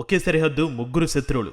ఒకే సరిహద్దు ముగ్గురు శత్రువులు.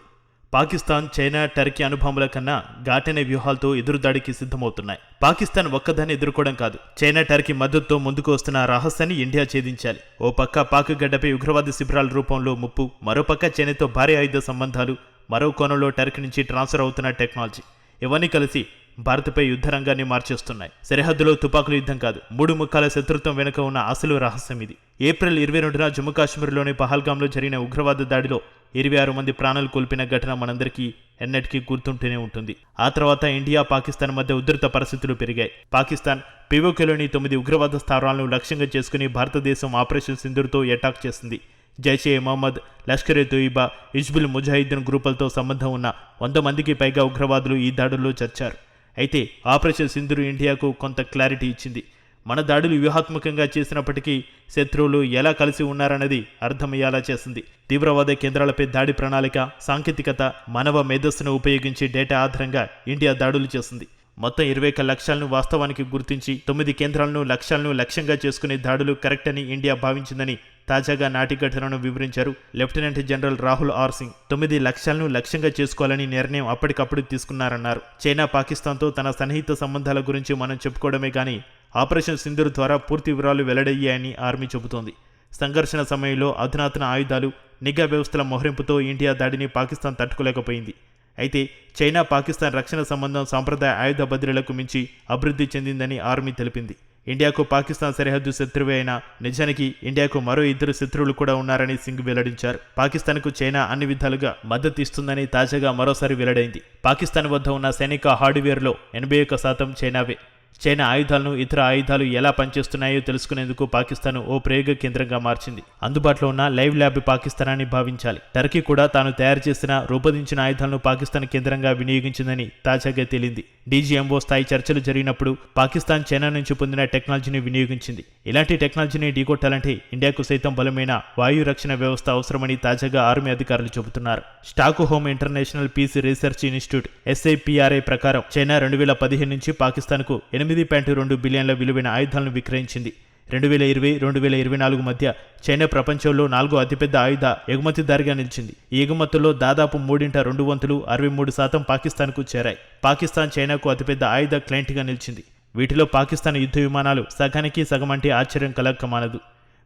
పాకిస్తాన్, చైనా, టర్కీ అణుబాంబుల కన్నా ఘాటైన వ్యూహాలతో ఎదురుదాడికి సిద్ధమవుతున్నాయి. పాకిస్తాన్ ఒక్కదాన్ని ఎదుర్కోవడం కాదు, చైనా, టర్కీ మద్దతుతో ముందుకు వస్తున్న రహస్యాన్ని ఇండియా ఛేదించాలి. ఓ పక్క పాక్ గడ్డపై ఉగ్రవాద శిబిరాల రూపంలో ముప్పు, మరోపక్క చైనాతో భారీ ఆయుధ సంబంధాలు, మరో కోణంలో టర్కీ నుంచి ట్రాన్స్ఫర్ అవుతున్న టెక్నాలజీ, ఇవన్నీ కలిసి భారత్పై యుద్ధరంగాన్ని మార్చేస్తున్నాయి. సరిహద్దులో తుపాకుల యుద్ధం కాదు, 3 ముఖాల శత్రుత్వం వెనుక ఉన్న అసలు రహస్యం ఇది. ఏప్రిల్ 22న జమ్మూ కాశ్మీర్లోని పహల్గాంలో జరిగిన ఉగ్రవాద దాడిలో 26 మంది ప్రాణాలు కోల్పోయిన ఘటన మనందరికీ ఎన్నటికీ గుర్తుంటూనే ఉంటుంది. ఆ తర్వాత ఇండియా, పాకిస్తాన్ మధ్య ఉధృత పరిస్థితులు పెరిగాయి. పాకిస్తాన్ పిఓకేలోని 9 ఉగ్రవాద స్థావరాలను లక్ష్యంగా చేసుకుని భారతదేశం ఆపరేషన్ సింధూర్తో అటాక్ చేసింది. జైషే మహమ్మద్, లష్కర్ ఎ తోయిబా, హిజ్బుల్ ముజాహిద్దీన్ గ్రూపులతో సంబంధం ఉన్న 100 మందికి పైగా ఉగ్రవాదులు ఈ దాడుల్లో చచ్చారు. అయితే ఆపరేషన్ సింధూర్ ఇండియాకు కొంత క్లారిటీ ఇచ్చింది. మన దాడులు వ్యూహాత్మకంగా చేసినప్పటికీ శత్రువులు ఎలా కలిసి ఉన్నారన్నది అర్థమయ్యేలా చేసింది. తీవ్రవాద కేంద్రాలపై దాడి ప్రణాళిక, సాంకేతికత, మానవ మేధస్సును ఉపయోగించి డేటా ఆధారంగా ఇండియా దాడులు చేసింది. మొత్తం 21 లక్ష్యాలను వాస్తవానికి గుర్తించి 9 కేంద్రాలను, లక్ష్యాలను లక్ష్యంగా చేసుకునే దాడులు కరెక్ట్ అని ఇండియా భావించిందని తాజాగా నాటి ఘటనను వివరించారు lieutenant general Rahul R Singh. 9 లక్ష్యాలను లక్ష్యంగా చేసుకోవాలని నిర్ణయం అప్పటికప్పుడు తీసుకున్నారన్నారు. చైనా, పాకిస్తాన్తో తన సన్నిహిత సంబంధాల గురించి మనం చెప్పుకోవడమే కానీ ఆపరేషన్ సింధూర్ ద్వారా పూర్తి వివరాలు వెల్లడయ్యాయని ఆర్మీ చెబుతోంది. సంఘర్షణ సమయంలో అధునాతన ఆయుధాలు, నిఘా వ్యవస్థల మోహరింపుతో ఇండియా దాడిని పాకిస్తాన్ తట్టుకోలేకపోయింది. అయితే చైనా, పాకిస్తాన్ రక్షణ సంబంధం సాంప్రదాయ ఆయుధ బదిలీలకు మించి అభివృద్ధి చెందిందని ఆర్మీ తెలిపింది. ఇండియాకు పాకిస్తాన్ సరిహద్దు శత్రువే అయినా నిజానికి ఇండియాకు మరో 2 శత్రువులు కూడా ఉన్నారని సింగ్ వెల్లడించారు. పాకిస్తాన్కు చైనా అన్ని విధాలుగా మద్దతు ఇస్తుందని తాజాగా మరోసారి వెల్లడైంది. పాకిస్తాన్ వద్ద ఉన్న సైనిక హార్డ్వేర్లో 81% చైనావే. చైనా ఆయుధాలను, ఇతర ఆయుధాలు ఎలా పనిచేస్తున్నాయో తెలుసుకునేందుకు పాకిస్తాన్ ఓ ప్రయోగ కేంద్రంగా మార్చింది. అందుబాటులో ఉన్న లైవ్ ల్యాబ్ పాకిస్తాన్ అని భావించాలి. టర్కీ కూడా తాను తయారు చేసిన, రూపొందించిన ఆయుధాలను పాకిస్తాన్ కేంద్రంగా వినియోగించిందని తాజాగా తేలింది. డీజీఎంఓ స్థాయి చర్చలు జరిగినప్పుడు పాకిస్తాన్ చైనా నుంచి పొందిన టెక్నాలజీని వినియోగించింది. ఇలాంటి టెక్నాలజీని ఢీకొట్టాలంటే ఇండియాకు సైతం బలమైన వాయు రక్షణ వ్యవస్థ అవసరమని తాజాగా ఆర్మీ అధికారులు చెబుతున్నారు. Stockholm international peace research institute SIPRI ప్రకారం చైనా 2015 నుంచి పాకిస్తాన్కు 8.2 బిలియన్ల విలువైన ఆయుధాలను విక్రయించింది. 2020-2024 మధ్య చైనా ప్రపంచంలో 4వ అతిపెద్ద ఆయుధ ఎగుమతిదారిగా నిలిచింది. ఈ ఎగుమతుల్లో దాదాపు 3/2 వంతులు 63% పాకిస్తాన్కు చేరాయి. పాకిస్తాన్ చైనాకు అతిపెద్ద ఆయుధ క్లయింట్గా నిలిచింది. వీటిలో పాకిస్తాన్ యుద్ధ విమానాలు సగానికి సగం అంటే ఆశ్చర్యం కలగకమానదు.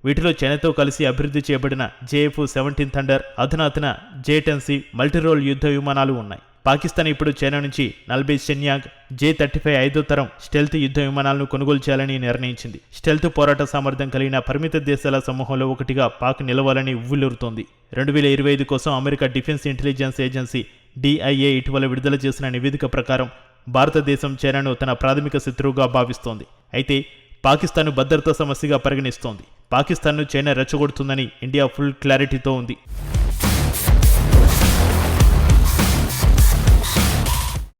వీటిలో చైనాతో కలిసి అభివృద్ధి చేయబడిన JF-17 థండర్, అధునాతన J-10C మల్టీరోల్ యుద్ధ విమానాలు ఉన్నాయి. పాకిస్తాన్ ఇప్పుడు చైనా నుంచి 40 షెన్యాంగ్ J-35 5వ తరం స్టెల్త్ యుద్ధ విమానాలను కొనుగోలు చేయాలని నిర్ణయించింది. స్టెల్త్ పోరాట సామర్థ్యం కలిగిన పరిమిత దేశాల సమూహంలో ఒకటిగా పాక్ నిలవాలని ఉవ్విళ్లూరుతోంది. 2025 కోసం America defence intelligence agency DIA ఇటీవల విడుదల చేసిన నివేదిక ప్రకారం భారతదేశం చైనాను తన ప్రాథమిక శత్రువుగా భావిస్తోంది. అయితే పాకిస్తాన్ భద్రతా సమస్యగా పరిగణిస్తోంది. పాకిస్తాన్ను చైనా రెచ్చగొడుతుందని ఇండియా ఫుల్ క్లారిటీతో ఉంది.